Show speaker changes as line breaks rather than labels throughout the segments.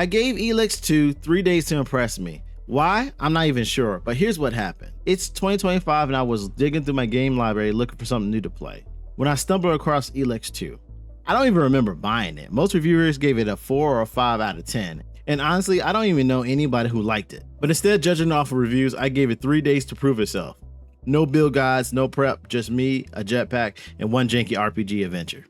I gave Elex 2 3 days to impress me. Why? I'm not even sure, but here's what happened. It's 2025 and I was digging through my game library looking for something new to play when I stumbled across Elex 2. I don't even remember buying it. Most reviewers gave it a 4 or 5 out of 10. And honestly, I don't even know anybody who liked it. But instead of judging off of reviews, I gave it 3 days to prove itself. No build guides, no prep, just me, a jetpack, and one janky RPG adventure.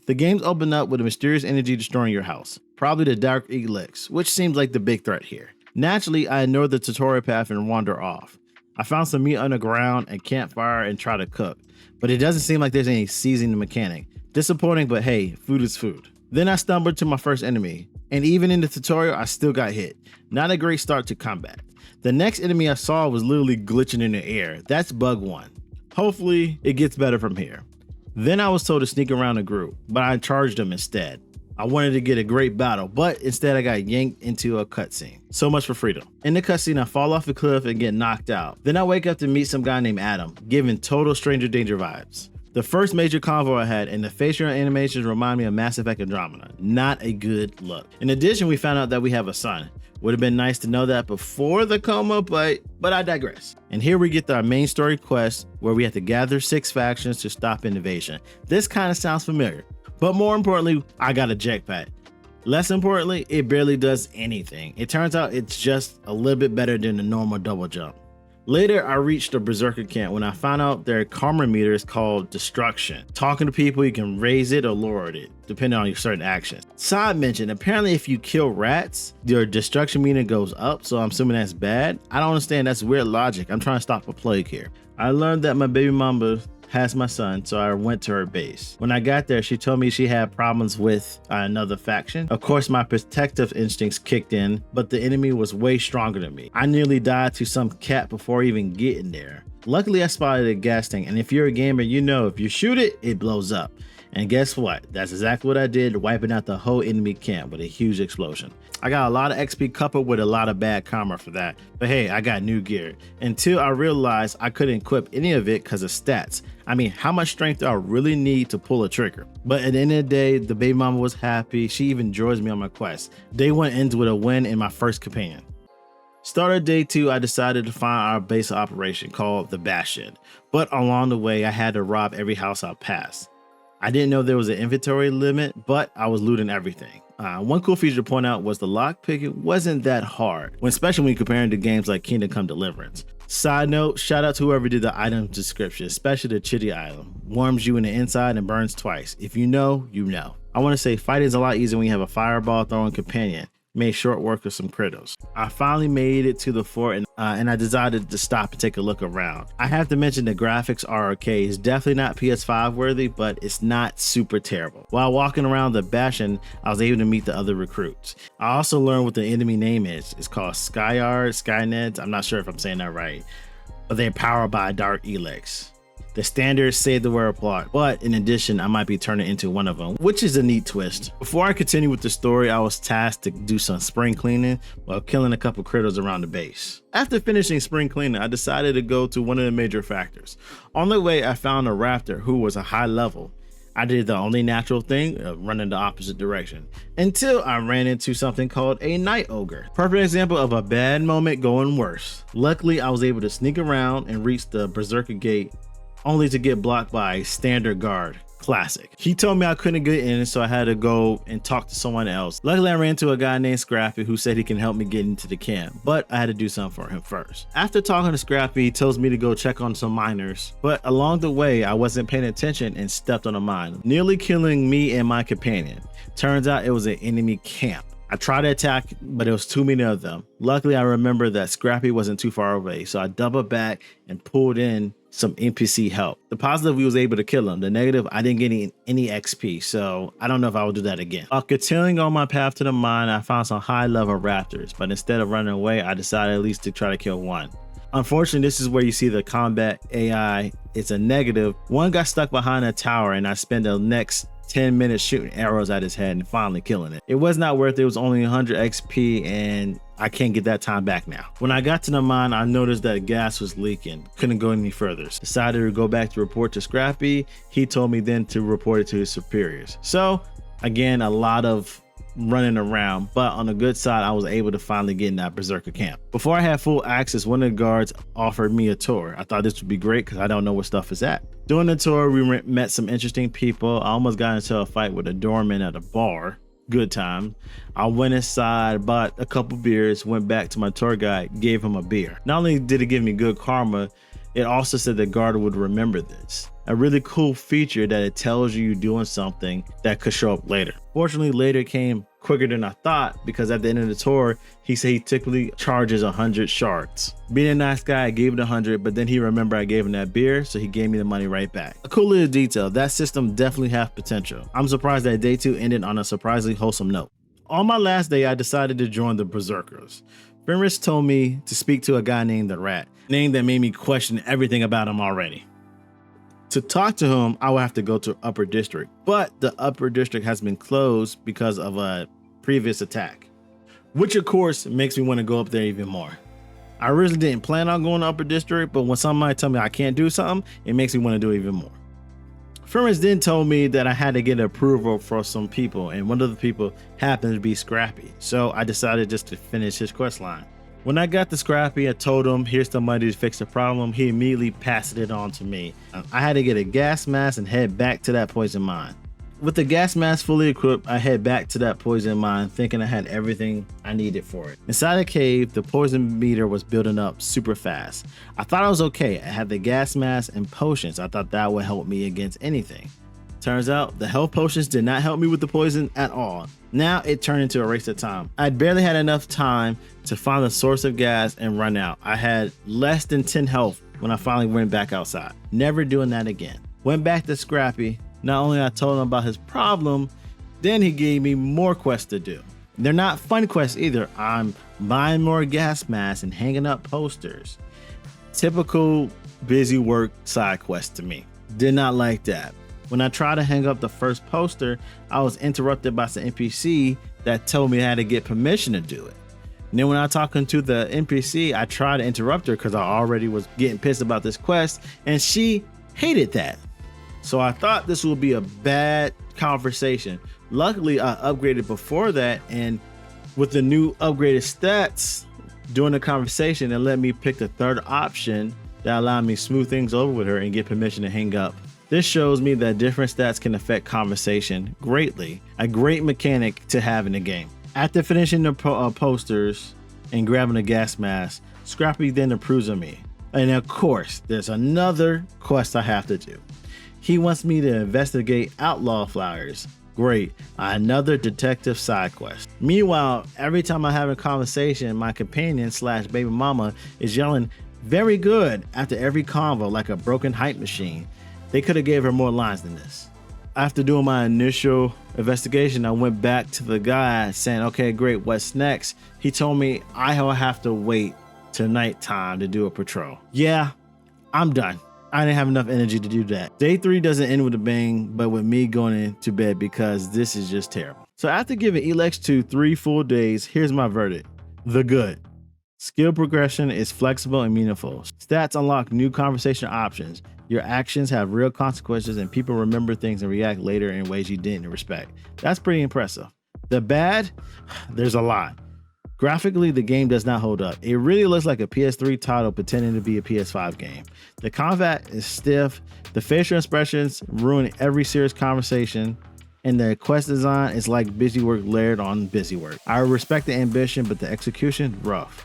The games open up with a mysterious energy destroying your house, probably the Dark Elex, which seems like the big threat here. Naturally, I ignored the tutorial path and wander off. I found some meat underground and campfire and try to cook, but it doesn't seem like there's any seasoning mechanic. Disappointing, but hey, food is food. Then I stumbled to my first enemy, and even in the tutorial, I still got hit. Not a great start to combat. The next enemy I saw was literally glitching in the air. That's bug 1. Hopefully, it gets better from here. Then I was told to sneak around the group, but I charged them instead. I wanted to get a great battle, but instead I got yanked into a cutscene. So much for freedom. In the cutscene, I fall off a cliff and get knocked out. Then I wake up to meet some guy named Adam, giving total stranger danger vibes. The first major convo I had, and the facial animations remind me of Mass Effect Andromeda. Not a good look. In addition, we found out that we have a son. Would have been nice to know that before the coma, but I digress. And here we get our main story quest where we have to gather 6 factions to stop an invasion. This kind of sounds familiar, but more importantly, I got a jetpack. Less importantly, it barely does anything. It turns out it's just a little bit better than the normal double jump. Later, I reached a berserker camp when I found out their karma meter is called destruction. Talking to people, you can raise it or lower it, depending on your certain actions. Side mention, apparently if you kill rats, your destruction meter goes up, so I'm assuming that's bad. I don't understand, that's weird logic. I'm trying to stop a plague here. I learned that my baby mama has my son, so I went to her base. When I got there, she told me she had problems with another faction. Of course, my protective instincts kicked in, but the enemy was way stronger than me. I nearly died to some cat before even getting there. Luckily, I spotted a gas tank, and if you're a gamer, you know if you shoot it, it blows up. And guess what? That's exactly what I did, wiping out the whole enemy camp with a huge explosion. I got a lot of XP coupled with a lot of bad karma for that. But hey, I got new gear. Until I realized I couldn't equip any of it because of stats. I mean, how much strength do I really need to pull a trigger? But at the end of the day, the baby mama was happy. She even joins me on my quest. Day 1 ends with a win in my first companion. Started day 2, I decided to find our base of operation called the Bastion. But along the way, I had to rob every house I passed. I didn't know there was an inventory limit, but I was looting everything. One cool feature to point out was the lockpicking wasn't that hard, especially when comparing to games like Kingdom Come Deliverance. Side note, shout out to whoever did the item description, especially the chitty item. Warms you in the inside and burns twice. If you know, you know. I want to say fighting is a lot easier when you have a fireball throwing companion. Made short work of some critters. I finally made it to the fort and I decided to stop and take a look around. I have to mention the graphics are okay. It's definitely not PS5 worthy, but it's not super terrible. While walking around the Bastion, I was able to meet the other recruits. I also learned what the enemy name is. It's called Skynets. I'm not sure if I'm saying that right, but they're powered by Dark Elex. The standards say the word plot, but in addition, I might be turning into one of them, which is a neat twist. Before I continue with the story, I was tasked to do some spring cleaning while killing a couple critters around the base. After finishing spring cleaning, I decided to go to one of the major factors. On the way, I found a raptor who was a high level. I did the only natural thing, running the opposite direction, until I ran into something called a night ogre. Perfect example of a bad moment going worse. Luckily, I was able to sneak around and reach the berserker gate, only to get blocked by a standard guard. Classic. He told me I couldn't get in, so I had to go and talk to someone else. Luckily, I ran into a guy named Scrappy who said he can help me get into the camp, but I had to do something for him first. After talking to Scrappy, he tells me to go check on some miners, but along the way, I wasn't paying attention and stepped on a mine, nearly killing me and my companion. Turns out it was an enemy camp. I tried to attack, but it was too many of them. Luckily, I remember that Scrappy wasn't too far away, so I doubled back and pulled in some NPC help. The positive, we was able to kill him. The negative, I didn't get any XP, so I don't know if I will do that again. While continuing on my path to the mine, I found some high level raptors, but instead of running away, I decided at least to try to kill one. Unfortunately, this is where you see the combat AI. It's a negative. One got stuck behind a tower and I spent the next 10 minutes shooting arrows at his head and finally killing it. It was not worth it. It was only 100 XP and I can't get that time back now. When I got to the mine, I noticed that gas was leaking. Couldn't go any further. Decided to go back to report to Scrappy. He told me then to report it to his superiors. So again, a lot of running around, but on the good side, I was able to finally get in that Berserker camp. Before I had full access, one of the guards offered me a tour. I thought this would be great because I don't know where stuff is at. During the tour, we met some interesting people. I almost got into a fight with a doorman at a bar. Good time. I went inside, bought a couple beers, went back to my tour guide, gave him a beer. Not only did it give me good karma, it also said the guard would remember this. A really cool feature that it tells you you're doing something that could show up later. Fortunately, later came quicker than I thought because at the end of the tour, he said he typically charges 100 shards. Being a nice guy, I gave it 100, but then he remembered I gave him that beer, so he gave me the money right back. A cool little detail, that system definitely has potential. I'm surprised that day 2 ended on a surprisingly wholesome note. On my last day, I decided to join the Berserkers. Fenris told me to speak to a guy named the Rat, a name that made me question everything about him already. To talk to him, I would have to go to Upper District, but the Upper District has been closed because of a previous attack, which of course makes me want to go up there even more. I originally didn't plan on going to Upper District, but when somebody tell me I can't do something, it makes me want to do even more. Furmans then told me that I had to get approval for some people, and one of the people happened to be Scrappy, so I decided just to finish his quest line. When I got to Scrappy, I told him, here's the money to fix the problem. He immediately passed it on to me. I had to get a gas mask and head back to that poison mine. With the gas mask fully equipped, I head back to that poison mine thinking I had everything I needed for it. Inside the cave, the poison meter was building up super fast. I thought I was okay. I had the gas mask and potions. I thought that would help me against anything. Turns out the health potions did not help me with the poison at all. Now it turned into a waste of time. I'd barely had enough time to find the source of gas and run out. I had less than 10 health when I finally went back outside. Never doing that again. Went back to Scrappy. Not only I told him about his problem, then he gave me more quests to do. They're not fun quests either. I'm buying more gas masks and hanging up posters. Typical busy work side quest to me. Did not like that. When I tried to hang up the first poster, I was interrupted by some NPC that told me I had to get permission to do it. And then when I was talking to the NPC, I tried to interrupt her because I already was getting pissed about this quest, and she hated that. So I thought this would be a bad conversation. Luckily, I upgraded before that, and with the new upgraded stats during the conversation, it let me pick the third option that allowed me to smooth things over with her and get permission to hang up. This shows me that different stats can affect conversation greatly, a great mechanic to have in the game. After finishing the posters and grabbing the gas mask, Scrappy then approves of me. And of course, there's another quest I have to do. He wants me to investigate outlaw flyers. Great, another detective side quest. Meanwhile, every time I have a conversation, my companion / baby mama is yelling very good after every convo like a broken hype machine. They could have gave her more lines than this. After doing my initial investigation, I went back to the guy saying, okay, great, what's next? He told me I'll have to wait till nighttime to do a patrol. Yeah, I'm done. I didn't have enough energy to do that. Day 3 doesn't end with a bang, but with me going into bed because this is just terrible. So after giving Elex 2 3 full days, here's my verdict. The good. Skill progression is flexible and meaningful. Stats unlock new conversation options. Your actions have real consequences and people remember things and react later in ways you didn't respect. That's pretty impressive. The bad, there's a lot. Graphically, the game does not hold up. It really looks like a PS3 title pretending to be a PS5 game. The combat is stiff. The facial expressions ruin every serious conversation. And the quest design is like busy work layered on busy work. I respect the ambition, but the execution, rough.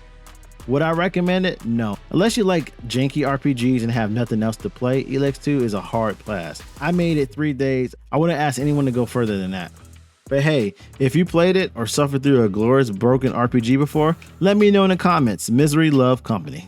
Would I recommend it? No. Unless you like janky RPGs and have nothing else to play, Elex 2 is a hard pass. I made it 3 days. I wouldn't ask anyone to go further than that. But hey, if you played it or suffered through a glorious broken RPG before, let me know in the comments. Misery love company.